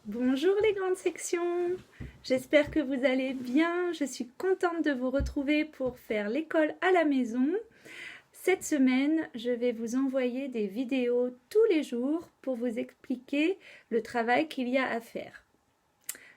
Bonjour les grandes sections, j'espère que vous allez bien, je suis contente de vous retrouver pour faire l'école à la maison. Cette semaine, je vais vous envoyer des vidéos tous les jours pour vous expliquer le travail qu'il y a à faire.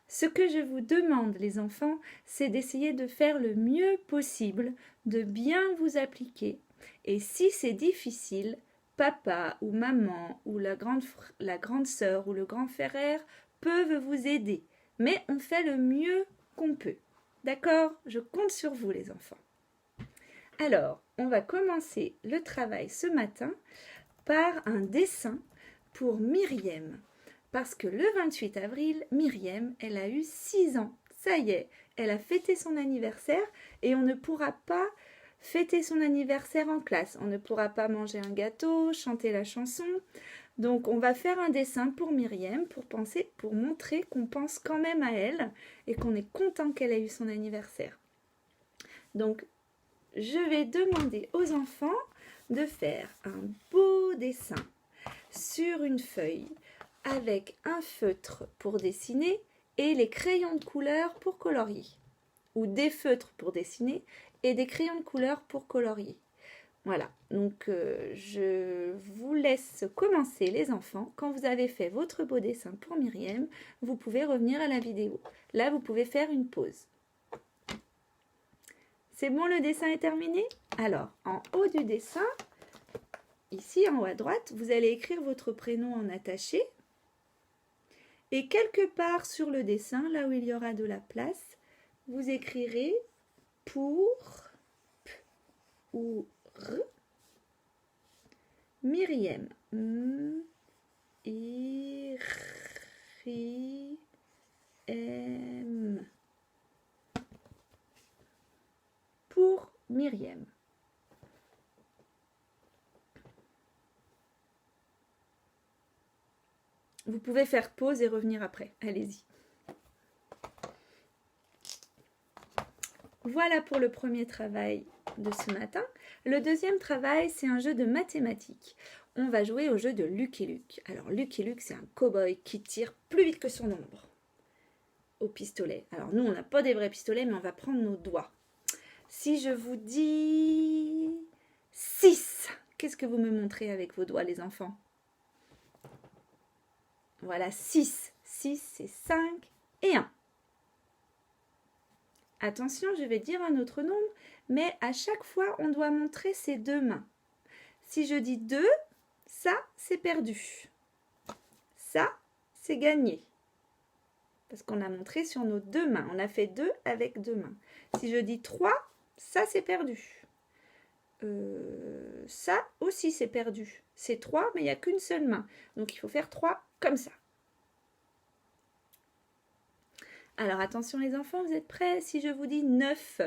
Ce que je vous demande les enfants, c'est d'essayer de faire le mieux possible, de bien vous appliquer. Et si c'est difficile, papa ou maman ou la grande sœur ou le grand frère peuvent vous aider. Mais on fait le mieux qu'on peut. D'accord? Je compte sur vous les enfants. Alors, on va commencer le travail ce matin par un dessin pour Myriam. Parce que le 28 avril, Myriam, elle a eu 6 ans. Ça y est, elle a fêté son anniversaire et on ne pourra pas fêter son anniversaire en classe. On ne pourra pas manger un gâteau, chanter la chanson. Donc on va faire un dessin pour Myriam pour montrer qu'on pense quand même à elle et qu'on est content qu'elle ait eu son anniversaire. Donc je vais demander aux enfants de faire un beau dessin sur une feuille avec un feutre pour dessiner et les crayons de couleur pour colorier. Ou des feutres pour dessiner et des crayons de couleur pour colorier. Voilà, donc je vous laisse commencer les enfants. Quand vous avez fait votre beau dessin pour Myriam, vous pouvez revenir à la vidéo. Là, vous pouvez faire une pause. C'est bon, le dessin est terminé? Alors, en haut du dessin, ici en haut à droite, vous allez écrire votre prénom en attaché. Et quelque part sur le dessin, là où il y aura de la place, vous écrirez pour P ou R Myriam. M. Pour Myriam. Vous pouvez faire pause et revenir après. Allez-y. Voilà pour le premier travail de ce matin. Le deuxième travail, c'est un jeu de mathématiques. On va jouer au jeu de Lucky Luke. Alors, Lucky Luke, c'est un cow-boy qui tire plus vite que son ombre au pistolet. Alors, nous, on n'a pas des vrais pistolets, mais on va prendre nos doigts. Si je vous dis 6, qu'est-ce que vous me montrez avec vos doigts, les enfants? Voilà, 6. 6, c'est 5 et 1. Attention, je vais dire un autre nombre, mais à chaque fois, on doit montrer ses deux mains. Si je dis 2, ça, c'est perdu. Ça, c'est gagné. Parce qu'on a montré sur nos deux mains. On a fait 2 avec 2 mains. Si je dis 3, ça, c'est perdu. Ça aussi, c'est perdu. C'est 3, mais il n'y a qu'une seule main. Donc, il faut faire 3 comme ça. Alors, attention les enfants, vous êtes prêts? Si je vous dis 9.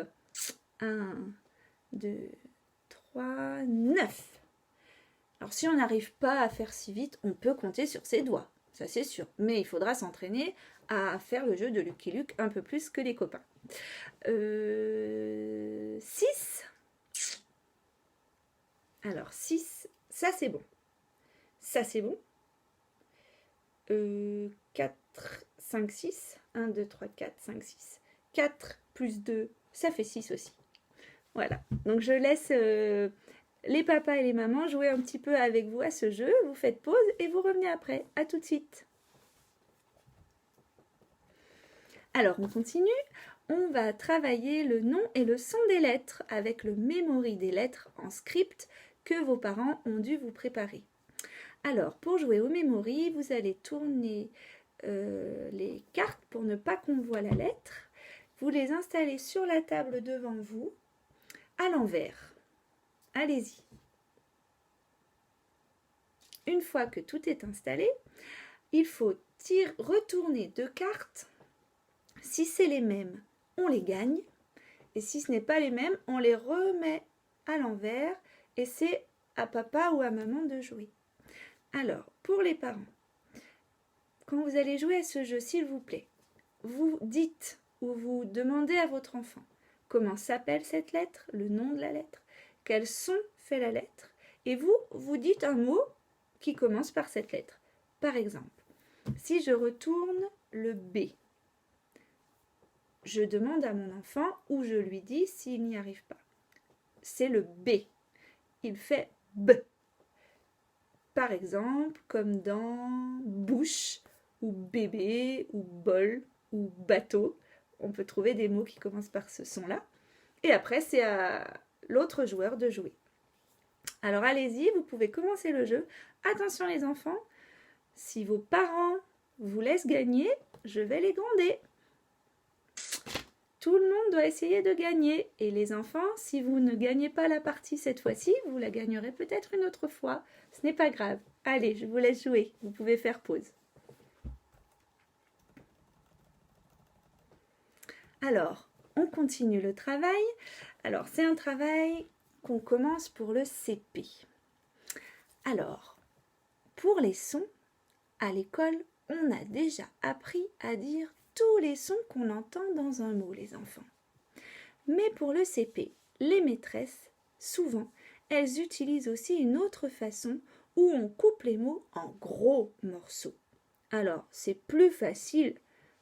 1, 2, 3, 9. Alors, si on n'arrive pas à faire si vite, on peut compter sur ses doigts. Ça, c'est sûr. Mais il faudra s'entraîner à faire le jeu de Lucky Luke un peu plus que les copains. 6. Alors, 6, ça, c'est bon. Ça, c'est bon. 4, 5, 6. 1, 2, 3, 4, 5, 6. 4 plus 2, ça fait 6 aussi. Voilà. Donc, je laisse les papas et les mamans jouer un petit peu avec vous à ce jeu. Vous faites pause et vous revenez après. À tout de suite. Alors, on continue. On va travailler le nom et le son des lettres avec le memory des lettres en script que vos parents ont dû vous préparer. Alors, pour jouer au memory, vous allez tourner les cartes pour ne pas qu'on voit la lettre. Vous les installez sur la table devant vous, à l'envers. Allez-y. Une fois que tout est installé, il faut retourner 2 cartes. Si c'est les mêmes, on les gagne. Et si ce n'est pas les mêmes, on les remet à l'envers. Et c'est à papa ou à maman de jouer. Alors, pour les parents, quand vous allez jouer à ce jeu, s'il vous plaît, vous dites ou vous demandez à votre enfant comment s'appelle cette lettre, le nom de la lettre, quel son fait la lettre, et vous dites un mot qui commence par cette lettre. Par exemple, Si je retourne le B, je demande à mon enfant ou je lui dis s'il n'y arrive pas. C'est le B. Il fait B. Par exemple, comme dans bouche, ou bébé, ou bol, ou bateau. On peut trouver des mots qui commencent par ce son-là. Et après, c'est à l'autre joueur de jouer. Alors allez-y, vous pouvez commencer le jeu. Attention les enfants, si vos parents vous laissent gagner, je vais les gronder. Tout le monde doit essayer de gagner. Et les enfants, si vous ne gagnez pas la partie cette fois-ci, vous la gagnerez peut-être une autre fois. Ce n'est pas grave. Allez, je vous laisse jouer. Vous pouvez faire pause. Alors, on continue le travail. Alors, c'est un travail qu'on commence pour le CP. Alors, pour les sons, à l'école, on a déjà appris à dire tous les sons qu'on entend dans un mot, les enfants. Mais pour le CP, les maîtresses, souvent, elles utilisent aussi une autre façon où on coupe les mots en gros morceaux. Alors, c'est plus facile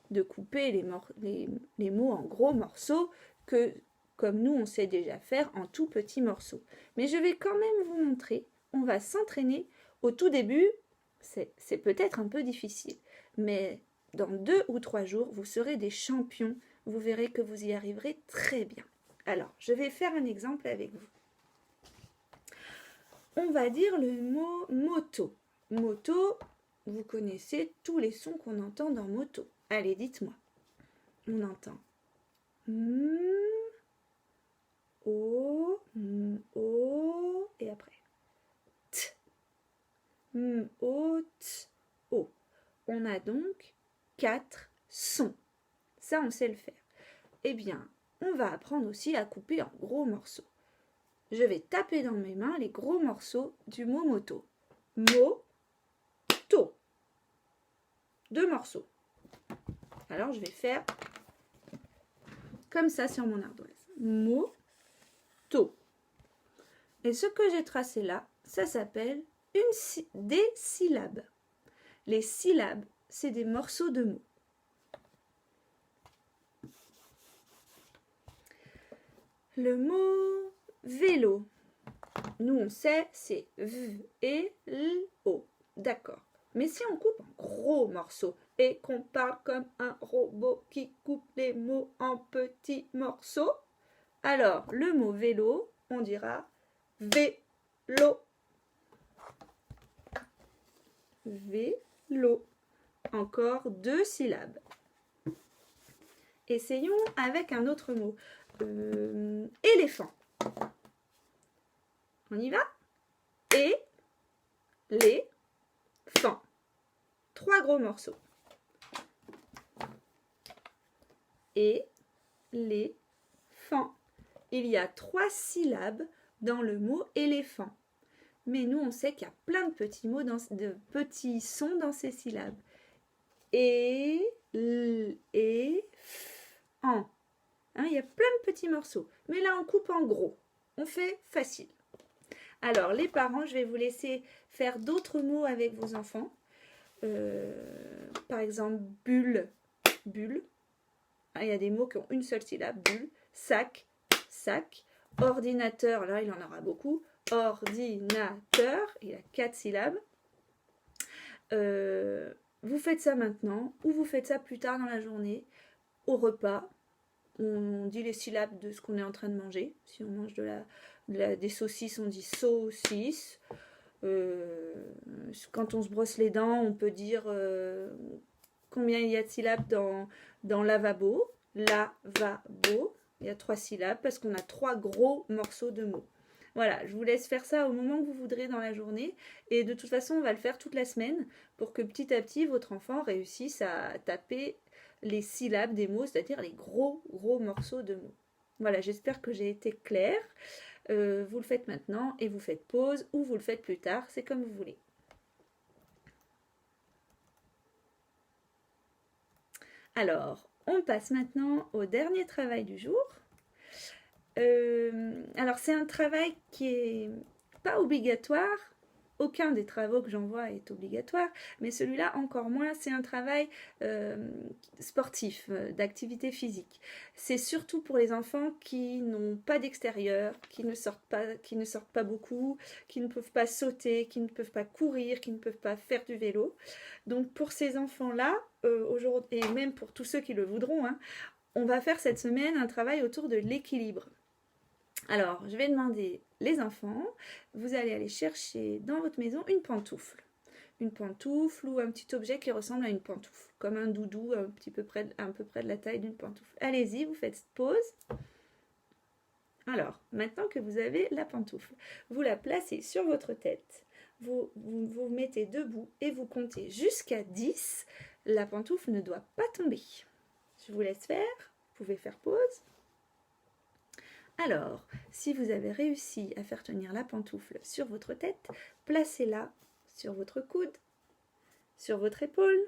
de couper les mots en gros morceaux que comme nous on sait déjà faire en tout petits morceaux. Mais je vais quand même vous montrer, on va s'entraîner. Au tout début, c'est peut-être un peu difficile, mais dans 2 ou 3 jours, vous serez des champions. Vous verrez que vous y arriverez très bien. Alors, je vais faire un exemple avec vous. On va dire le mot moto. Moto, vous connaissez tous les sons qu'on entend dans moto. Allez, dites-moi. On entend O, O, et après T, O, T, O. On a donc 4 sons. Ça, on sait le faire. Eh bien, on va apprendre aussi à couper en gros morceaux. Je vais taper dans mes mains les gros morceaux du mot moto. Moto. 2 morceaux. Alors, je vais faire comme ça sur mon ardoise. Moto. Et ce que j'ai tracé là, ça s'appelle des syllabes. Les syllabes, c'est des morceaux de mots. Le mot vélo. Nous, on sait, c'est V et L O. D'accord. Mais si on coupe en gros morceaux et qu'on parle comme un robot qui coupe les mots en petits morceaux, alors le mot vélo, on dira vélo. Vélo. Encore 2 syllabes. Essayons avec un autre mot. Éléphant. On y va? Et les fans. 3 gros morceaux. Et les fans. Il y a 3 syllabes dans le mot éléphant. Mais nous, on sait qu'il y a plein de petits mots, de petits sons dans ces syllabes. Et, l, et, en. Hein, il y a plein de petits morceaux. Mais là, on coupe en gros. On fait facile. Alors, les parents, je vais vous laisser faire d'autres mots avec vos enfants. Par exemple, bulle, bulle. Ah, il y a des mots qui ont une seule syllabe, bulle. Sac, sac. Ordinateur, là, il en aura beaucoup. Ordinateur, il a 4 syllabes. Vous faites ça maintenant ou vous faites ça plus tard dans la journée, au repas. On dit les syllabes de ce qu'on est en train de manger. Si on mange des saucisses, on dit saucisse. Quand on se brosse les dents, on peut dire combien il y a de syllabes dans lavabo. Lavabo, il y a 3 syllabes parce qu'on a 3 gros morceaux de mots. Voilà, je vous laisse faire ça au moment que vous voudrez dans la journée. Et de toute façon, on va le faire toute la semaine pour que petit à petit, votre enfant réussisse à taper les syllabes des mots, c'est-à-dire les gros morceaux de mots. Voilà, j'espère que j'ai été claire. Vous le faites maintenant et vous faites pause ou vous le faites plus tard, c'est comme vous voulez. Alors, on passe maintenant au dernier travail du jour. Alors, c'est un travail qui n'est pas obligatoire aucun des travaux que j'envoie est obligatoire, mais celui-là encore moins, c'est un travail sportif, d'activité physique. C'est surtout pour les enfants qui n'ont pas d'extérieur, qui ne sortent pas beaucoup, qui ne peuvent pas sauter, qui ne peuvent pas courir, qui ne peuvent pas faire du vélo. Donc pour ces enfants-là, aujourd'hui, et même pour tous ceux qui le voudront, hein, on va faire cette semaine un travail autour de l'équilibre. Alors, je vais demander les enfants, vous allez aller chercher dans votre maison une pantoufle. Une pantoufle ou un petit objet qui ressemble à une pantoufle, comme un doudou à peu près de la taille d'une pantoufle. Allez-y, vous faites pause. Alors, maintenant que vous avez la pantoufle, vous la placez sur votre tête. Vous mettez debout et vous comptez jusqu'à 10. La pantoufle ne doit pas tomber. Je vous laisse faire. Vous pouvez faire pause. Alors, si vous avez réussi à faire tenir la pantoufle sur votre tête, placez-la sur votre coude, sur votre épaule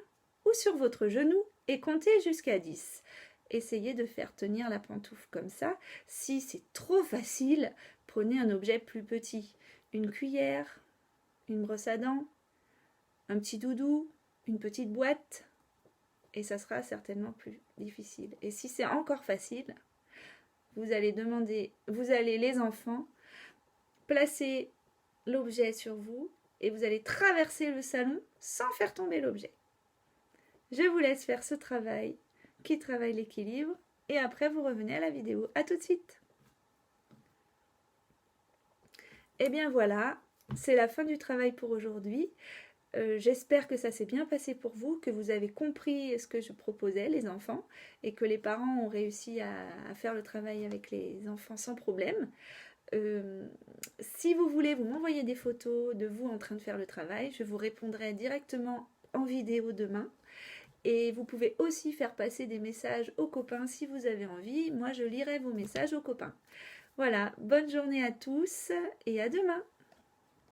ou sur votre genou et comptez jusqu'à 10. Essayez de faire tenir la pantoufle comme ça. Si c'est trop facile, prenez un objet plus petit. Une cuillère, une brosse à dents, un petit doudou, une petite boîte. Et ça sera certainement plus difficile. Et si c'est encore facile, vous allez les enfants, placer l'objet sur vous et vous allez traverser le salon sans faire tomber l'objet. Je vous laisse faire ce travail qui travaille l'équilibre et après vous revenez à la vidéo. À tout de suite. Et bien voilà, c'est la fin du travail pour aujourd'hui. J'espère que ça s'est bien passé pour vous, que vous avez compris ce que je proposais, les enfants, et que les parents ont réussi à faire le travail avec les enfants sans problème. Si vous voulez, vous m'envoyez des photos de vous en train de faire le travail, je vous répondrai directement en vidéo demain. Et vous pouvez aussi faire passer des messages aux copains si vous avez envie. Moi, je lirai vos messages aux copains. Voilà, bonne journée à tous et à demain.